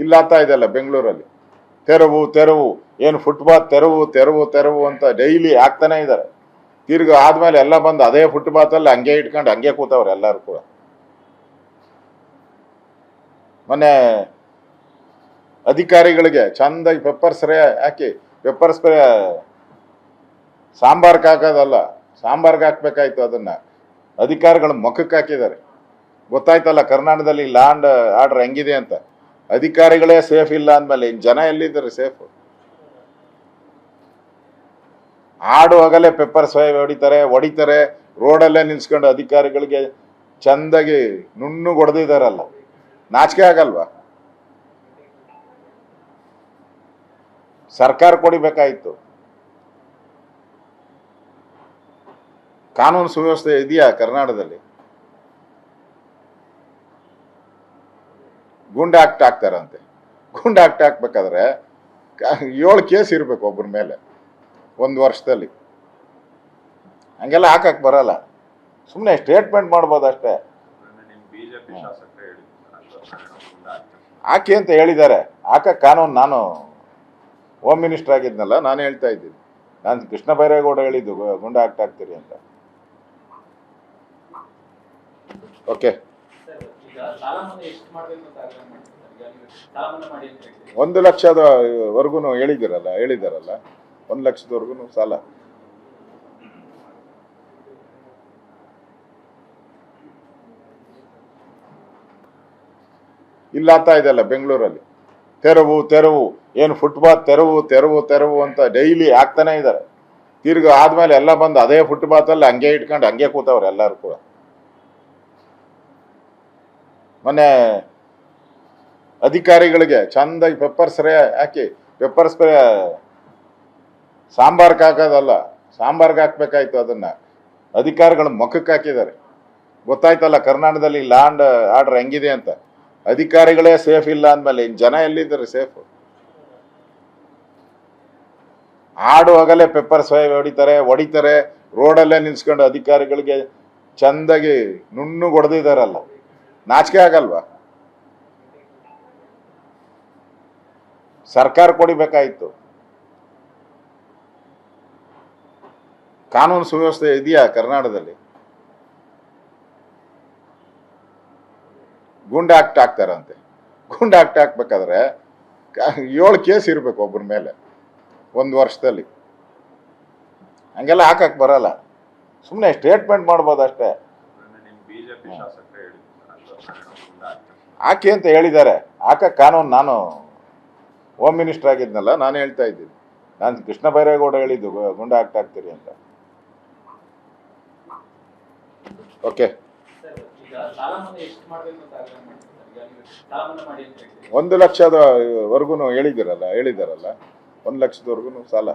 ಇಲ್ಲಾಗ್ತಾ ಇದೆಯಲ್ಲ ಬೆಂಗಳೂರಲ್ಲಿ. ತೆರವು ತೆರವು ಏನು ಫುಟ್ಪಾತ್ ತೆರವು ತೆರವು ತೆರವು ಅಂತ ಡೈಲಿ ಆಗ್ತಾನೆ ಇದ್ದಾರೆ. ತಿರ್ಗಿ ಆದ್ಮೇಲೆ ಎಲ್ಲ ಬಂದು ಅದೇ ಫುಟ್ಪಾತಲ್ಲಿ ಹಂಗೆ ಇಟ್ಕೊಂಡು ಹಂಗೆ ಕೂತವ್ರೆ ಎಲ್ಲರೂ ಕೂಡ. ಮೊನ್ನೆ ಅಧಿಕಾರಿಗಳಿಗೆ ಚಂದಾಗಿ ಪೆಪ್ಪರ್ ಸ್ಪ್ರೇ ಹಾಕಿ, ಪೆಪ್ಪರ್ ಸ್ಪ್ರೇ ಸಾಂಬಾರ್ಗೆ ಹಾಕೋದಲ್ಲ, ಸಾಂಬಾರ್ಗೆ ಹಾಕ್ಬೇಕಾಯ್ತು, ಅದನ್ನ ಅಧಿಕಾರಿಗಳ ಮುಖಕ್ಕೆ ಹಾಕಿದ್ದಾರೆ. ಗೊತ್ತಾಯ್ತಲ್ಲ ಕರ್ನಾಟಕದಲ್ಲಿ ಲ್ಯಾಂಡ್ ಆರ್ಡರ್ ಹೆಂಗಿದೆ ಅಂತ. ಅಧಿಕಾರಿಗಳೇ ಸೇಫ್ ಇಲ್ಲ ಅಂದಮೇಲೆ ಇನ್ನು ಜನ ಎಲ್ಲಿದ್ದಾರೆ ಸೇಫ್? ಆಡುವಾಗಲೇ ಪೆಪ್ಪರ್ ಸ್ಪ್ರೇ ಹೊಡಿತಾರೆ, ರೋಡಲ್ಲೇ ನಿಲ್ಸ್ಕೊಂಡು ಅಧಿಕಾರಿಗಳಿಗೆ ಚಂದಾಗಿ ನುಣ್ಣಗೆ ಹೊಡೆದಿದ್ದಾರಲ್ಲ, ನಾಚಿಕೆ ಆಗಲ್ವಾ? ಸರ್ಕಾರ ಕೊಡಿಬೇಕಾಯಿತು. ಕಾನೂನು ಸುವ್ಯವಸ್ಥೆ ಇದೆಯಾ ಕರ್ನಾಟಕದಲ್ಲಿ? ಗುಂಡಾ ಆಕ್ಟ್ ಹಾಕ್ತಾರಂತೆ. ಗುಂಡಾ ಆಕ್ಟ್ ಹಾಕ್ಬೇಕಾದ್ರೆ 7 ಕೇಸ್ ಇರಬೇಕು ಒಬ್ಬರ ಮೇಲೆ 1 ವರ್ಷದಲ್ಲಿ. ಹಂಗೆಲ್ಲ ಹಾಕಕ್ ಬರಲ್ಲ. ಸುಮ್ಮನೆ ಸ್ಟೇಟ್ಮೆಂಟ್ ಮಾಡ್ಬೋದು ಅಷ್ಟೇ. ಹಾಕಿ ಅಂತ ಹೇಳಿದ್ದಾರೆ. ಹಾಕಕ್ಕೆ ಕಾನೂನು, ನಾನು ಹೋಮ್ ಮಿನಿಸ್ಟರ್ ಆಗಿದ್ನಲ್ಲ, ನಾನು ಹೇಳ್ತಾ ಇದ್ದೀನಿ. ನಾನು ಕೃಷ್ಣ ಬೈರೇಗೌಡ ಹೇಳಿದ್ದು ಗುಂಡಾ ಆಕ್ಟ್ ಹಾಕ್ತೀರಿ ಅಂತ. ಓಕೆ, 1 ಲಕ್ಷದವರೆಗೂ ಹೇಳಿದಾರಲ್ಲ 1 ಲಕ್ಷದವರೆಗೂ ಸಾಲ. ಇಲ್ಲಾಗ್ತಾ ಇದೆಯಲ್ಲ ಬೆಂಗಳೂರಲ್ಲಿ. ತೆರವು ತೆರವು ಏನು ಫುಟ್ಪಾತ್ ತೆರವು ತೆರವು ತೆರವು ಅಂತ ಡೈಲಿ ಆಗ್ತಾನೆ ಇದ್ದಾರೆ. ತಿರ್ಗಿ ಆದ್ಮೇಲೆ ಎಲ್ಲ ಬಂದು ಅದೇ ಫುಟ್ಪಾತಲ್ಲಿ ಹಂಗೆ ಇಟ್ಕೊಂಡು ಹಂಗೆ ಕೂತವ್ರೆ ಎಲ್ಲರೂ ಕೂಡ. ಮೊನ್ನೆ ಅಧಿಕಾರಿಗಳಿಗೆ ಚಂದಾಗಿ ಪೆಪ್ಪರ್ ಸ್ಪ್ರೇ ಹಾಕಿ, ಪೆಪ್ಪರ್ ಸ್ಪ್ರೇ ಸಾಂಬಾರ್ಗೆ ಹಾಕೋದಲ್ಲ, ಸಾಂಬಾರ್ಗೆ ಹಾಕ್ಬೇಕಾಯ್ತು, ಅದನ್ನ ಅಧಿಕಾರಿಗಳ ಮುಖಕ್ಕೆ ಹಾಕಿದ್ದಾರೆ. ಗೊತ್ತಾಯ್ತಲ್ಲ ಕರ್ನಾಟಕದಲ್ಲಿ ಲ್ಯಾಂಡ್ ಆರ್ಡರ್ ಹೆಂಗಿದೆ ಅಂತ. ಅಧಿಕಾರಿಗಳೇ ಸೇಫ್ ಇಲ್ಲ ಅಂದಮೇಲೆ ಇನ್ನು ಜನ ಎಲ್ಲಿದ್ದಾರೆ ಸೇಫ್? ಆಡುವಾಗಲೇ ಪೆಪ್ಪರ್ ಸ್ಪ್ರೇ ಹೊಡಿತಾರೆ, ರೋಡಲ್ಲೇ ನಿಲ್ಸ್ಕೊಂಡು ಅಧಿಕಾರಿಗಳಿಗೆ ಚಂದಾಗಿ ನುಣ್ಣಗೆ ಹೊಡೆದಿದ್ದಾರಲ್ಲ, ನಾಚಿಕೆ ಆಗಲ್ವಾ? ಸರ್ಕಾರ ಕೊಡಿಬೇಕಾಯಿತು. ಕಾನೂನು ಸುವ್ಯವಸ್ಥೆ ಇದೆಯಾ ಕರ್ನಾಟಕದಲ್ಲಿ? ಗುಂಡಾ ಆಕ್ಟ್ ಹಾಕ್ತಾರಂತೆ. ಗುಂಡಾ ಆಕ್ಟ್ ಹಾಕ್ಬೇಕಾದ್ರೆ 7 ಕೇಸ್ ಇರಬೇಕು ಒಬ್ಬರ ಮೇಲೆ 1 ವರ್ಷದಲ್ಲಿ. ಹಂಗೆಲ್ಲ ಹಾಕಕ್ ಬರಲ್ಲ. ಸುಮ್ಮನೆ ಸ್ಟೇಟ್ಮೆಂಟ್ ಮಾಡ್ಬೋದು ಅಷ್ಟೇ. ಹಾಕಿ ಅಂತ ಹೇಳಿದ್ದಾರೆ. ಹಾಕಕ್ಕೆ ಕಾನೂನು, ನಾನು ಹೋಮ್ ಮಿನಿಸ್ಟರ್ ಆಗಿದ್ನಲ್ಲ, ನಾನು ಹೇಳ್ತಾ ಇದ್ದೀನಿ. ನಾನು ಕೃಷ್ಣ ಬೈರೇಗೌಡ ಹೇಳಿದ್ದು ಗುಂಡಾ ಆಕ್ಟ್ ಹಾಕ್ತೀರಿ ಅಂತ. ಓಕೆ, 1 ಲಕ್ಷದವರೆಗೂ ಹೇಳಿದಾರಲ್ಲ 1 ಲಕ್ಷದವರೆಗೂ ಸಾಲ.